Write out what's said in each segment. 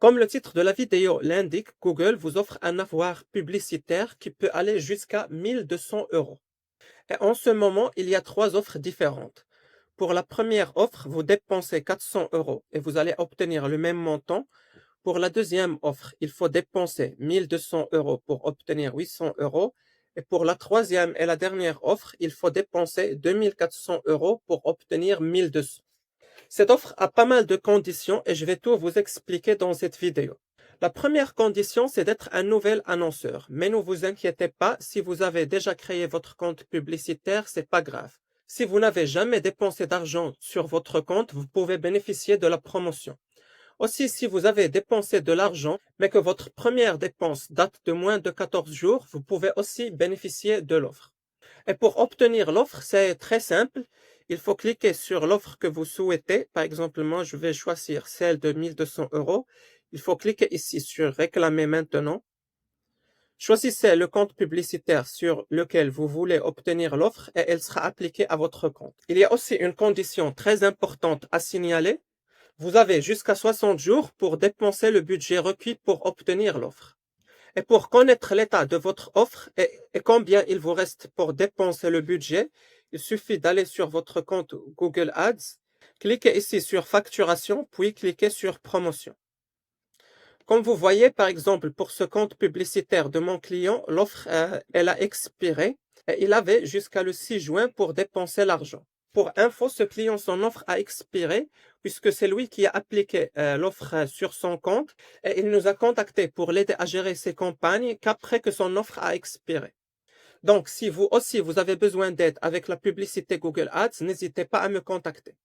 Comme le titre de la vidéo l'indique, Google vous offre un avoir publicitaire qui peut aller jusqu'à 1200 euros. Et en ce moment, il y a trois offres différentes. Pour la première offre, vous dépensez 400 euros et vous allez obtenir le même montant. Pour la deuxième offre, il faut dépenser 1200 euros pour obtenir 800 euros. Et pour la troisième et la dernière offre, il faut dépenser 2400 euros pour obtenir 1200. Cette offre a pas mal de conditions et je vais tout vous expliquer dans cette vidéo. La première condition, c'est d'être un nouvel annonceur. Mais ne vous inquiétez pas, si vous avez déjà créé votre compte publicitaire, c'est pas grave. Si vous n'avez jamais dépensé d'argent sur votre compte, vous pouvez bénéficier de la promotion. Aussi, si vous avez dépensé de l'argent, mais que votre première dépense date de moins de 14 jours, vous pouvez aussi bénéficier de l'offre. Et pour obtenir l'offre, c'est très simple. Il faut cliquer sur l'offre que vous souhaitez. Par exemple, moi, je vais choisir celle de 1200 euros. Il faut cliquer ici sur réclamer maintenant. Choisissez le compte publicitaire sur lequel vous voulez obtenir l'offre et elle sera appliquée à votre compte. Il y a aussi une condition très importante à signaler. Vous avez jusqu'à 60 jours pour dépenser le budget requis pour obtenir l'offre. Et pour connaître l'état de votre offre et combien il vous reste pour dépenser le budget, il suffit d'aller sur votre compte Google Ads, cliquez ici sur facturation, puis cliquez sur promotion. Comme vous voyez, par exemple, pour ce compte publicitaire de mon client, l'offre, elle a expiré et il avait jusqu'à le 6 juin pour dépenser l'argent. Pour info, ce client, son offre a expiré puisque c'est lui qui a appliqué l'offre sur son compte et il nous a contacté pour l'aider à gérer ses campagnes qu'après que son offre a expiré. Donc, si vous aussi vous avez besoin d'aide avec la publicité Google Ads, n'hésitez pas à me contacter.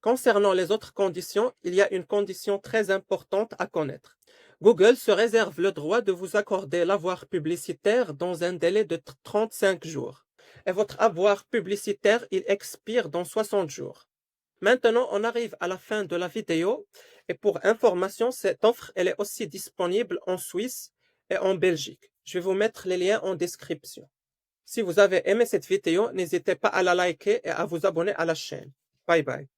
Concernant les autres conditions, il y a une condition très importante à connaître. Google se réserve le droit de vous accorder l'avoir publicitaire dans un délai de 35 jours. Et votre avoir publicitaire, il expire dans 60 jours. Maintenant, on arrive à la fin de la vidéo. Et pour information, cette offre, elle est aussi disponible en Suisse et en Belgique. Je vais vous mettre les liens en description. Si vous avez aimé cette vidéo, n'hésitez pas à la liker et à vous abonner à la chaîne. Bye bye.